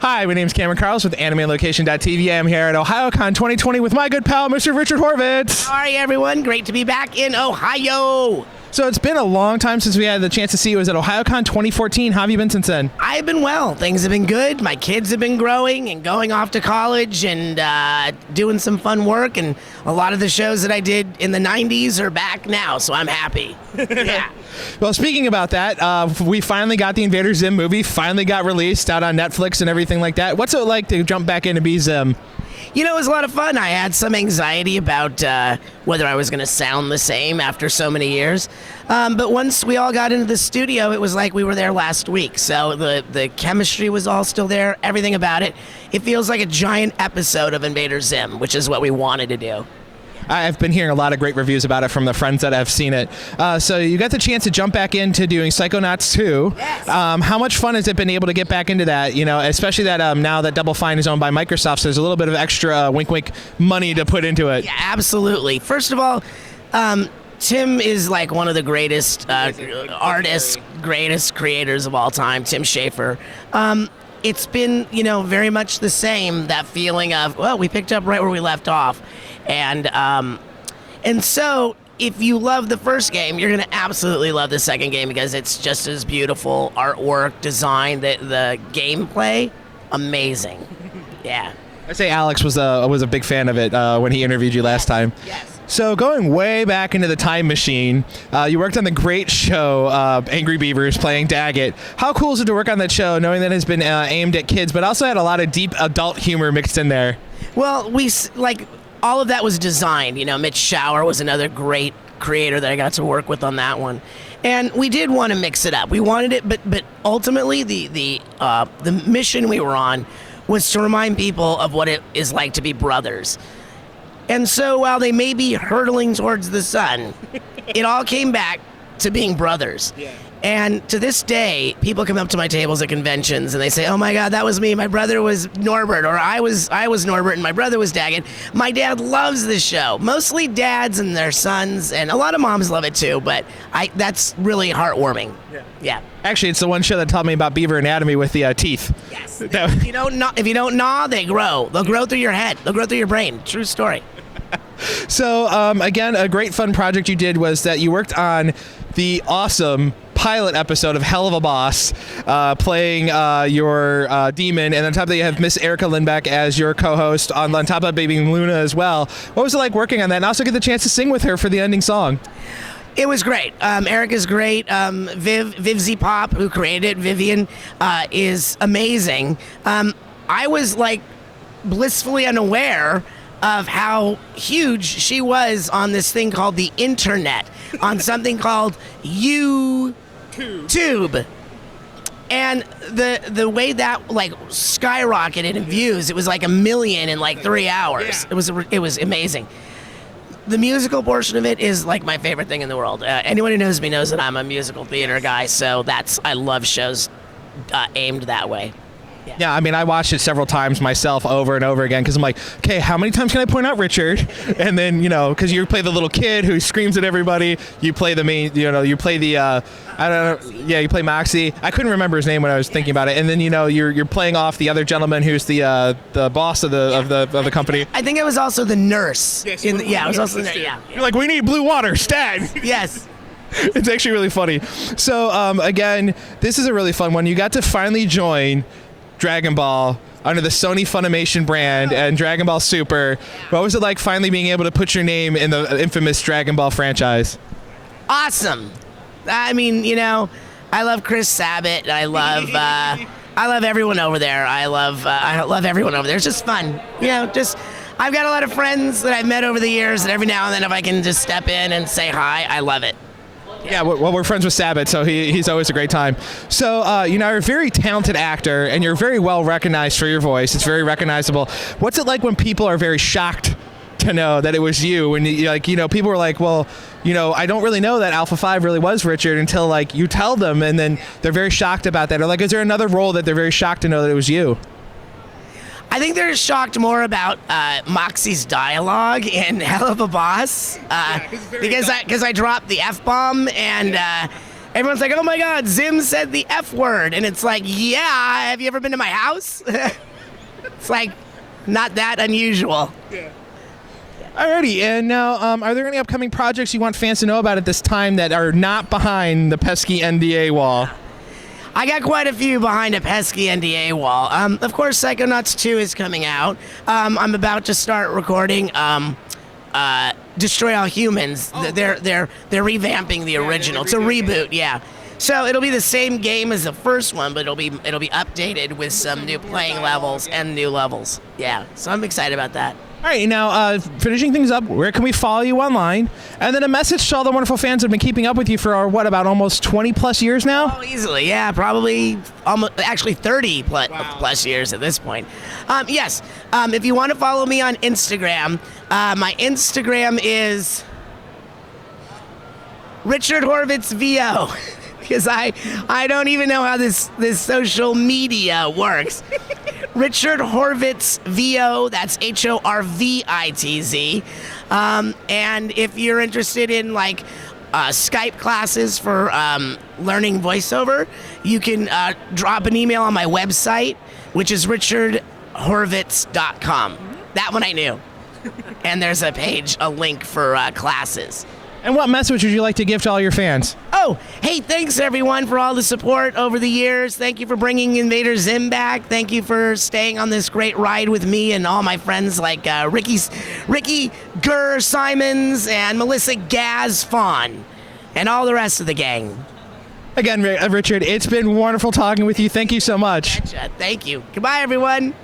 Hi, my name is Cameron Carlson with AnimeLocation.tv. I'm here at Ohayocon 2020 with my good pal, Mr. Richard Horvitz. How are you, everyone? Great to be back in Ohio. So it's been a long time since we had the chance to see you. It was at Ohayocon 2014. How have you been since then? I've been well. Things have been good. My kids have been growing and going off to college and doing some fun work. And a lot of the shows that I did in the 90s are back now, so I'm happy. Yeah. Well, speaking about that, we finally got the Invader Zim movie, finally got released out on Netflix and everything like that. What's it like to jump back into Zim? You know, it was a lot of fun. I had some anxiety about whether I was going to sound the same after so many years. But once we all got into the studio, it was like we were there last week. So the chemistry was all still there, everything about it. It feels like a giant episode of Invader Zim, which is what we wanted to do. I've been hearing a lot of great reviews about it from the friends that have seen it. So you got the chance to jump back into doing Psychonauts 2. Yes. How much fun has it been able to get back into that? You know, especially that now that Double Fine is owned by Microsoft, so there's a little bit of extra wink wink money to put into it. Yeah, absolutely. First of all, Tim is like one of the greatest artists, greatest creators of all time, Tim Schafer. It's been, you know, very much the same, that feeling of, well, we picked up right where we left off. And so if you love the first game, you're going to absolutely love the second game because it's just as beautiful, artwork, design, the gameplay, amazing. Yeah. I say Alex was a big fan of it when he interviewed you last time. Yes. So going way back into the time machine, you worked on the great show Angry Beavers playing Daggett. How cool is it to work on that show knowing that it's been aimed at kids but also had a lot of deep adult humor mixed in there? Well, all of that was designed. You know, Mitch Schauer was another great creator that I got to work with on that one. And we did want to mix it up. We wanted it, but ultimately the mission we were on was to remind people of what it is like to be brothers. And so while they may be hurtling towards the sun, it all came back to being brothers. Yeah. And to this day, people come up to my tables at conventions and they say, "Oh my God, that was me. My brother was Norbert," or I was Norbert and my brother was Daggett. My dad loves this show. Mostly dads and their sons, and a lot of moms love it too. But that's really heartwarming. Yeah. Actually, it's the one show that taught me about beaver anatomy with the teeth. Yes. If you don't gnaw, they grow. They'll grow through your head. They'll grow through your brain. True story. So again, a great fun project you did was that you worked on the awesome pilot episode of Hell of a Boss, playing your demon, and on top of that you have Miss Erica Lindbeck as your co-host, on top of Baby Luna as well. What was it like working on that, and also get the chance to sing with her for the ending song? It was great. Erica's great. Viv Z Pop, who created it, Vivian, is amazing. I was like blissfully unaware of how huge she was on this thing called the internet, on something called YouTube. And the way that like skyrocketed in views, it was like 1 million in like 3 hours. Yeah. It was amazing. The musical portion of it is like my favorite thing in the world. Anyone who knows me knows that I'm a musical theater guy, so I love shows aimed that way. Yeah, I mean, I watched it several times myself over and over again because I'm like, okay, how many times can I point out Richard? And then, you know, because you play the little kid who screams at everybody. You play the main, you know, you play the, I don't know, yeah, you play Moxie. I couldn't remember his name when I was thinking about it. And then, you know, you're playing off the other gentleman who's the boss of the company. I think it was also the nurse. Yes, it was also the nurse. Yeah. You're like, we need blue water, stat. Yes. It's actually really funny. So, again, this is a really fun one. You got to finally join Dragon Ball under the Sony Funimation brand and Dragon Ball Super. What was it like finally being able to put your name in the infamous Dragon Ball franchise? Awesome. I mean, you know, I love Chris Sabat. I love everyone over there. I love everyone over there. It's just fun. You know, I've got a lot of friends that I've met over the years, and every now and then if I can just step in and say hi, I love it. Yeah, well, we're friends with Sabat, so he's always a great time. So, you know, you're a very talented actor, and you're very well recognized for your voice. It's very recognizable. What's it like when people are very shocked to know that it was you? When, like, you know, people were like, well, you know, I don't really know that Alpha 5 really was Richard until, like, you tell them, and then they're very shocked about that. Or, like, is there another role that they're very shocked to know that it was you? I think they're shocked more about Moxie's dialogue in Hell of a Boss because I dropped the F-bomb and everyone's like, oh my God, Zim said the F word. And it's like, yeah, have you ever been to my house? It's like, not that unusual. Yeah. Alrighty, and now, are there any upcoming projects you want fans to know about at this time that are not behind the pesky NDA wall? I got quite a few behind a pesky NDA wall. Of course, Psychonauts 2 is coming out. I'm about to start recording Destroy All Humans. They're revamping the original. It's a reboot, yeah. So it'll be the same game as the first one, but it'll be updated with some new playing levels and new levels. Yeah, so I'm excited about that. All right, now finishing things up, where can we follow you online? And then a message to all the wonderful fans who have been keeping up with you for about almost 20 plus years now? Oh, easily, yeah, probably actually 30 plus years at this point. Yes, if you want to follow me on Instagram, my Instagram is Richard Horvitz VO. Because I don't even know how this social media works. Richard Horvitz VO, that's HORVITZ. And if you're interested in like Skype classes for learning voiceover, you can drop an email on my website, which is richardhorvitz.com. That one I knew. And there's a link for classes. And what message would you like to give to all your fans? Oh, hey, thanks everyone for all the support over the years. Thank you for bringing Invader Zim back. Thank you for staying on this great ride with me and all my friends like Ricky Gurr Simons and Melissa Gaz Fawn and all the rest of the gang. Again, Richard, it's been wonderful talking with you. Thank you so much. Thank you. Goodbye, everyone.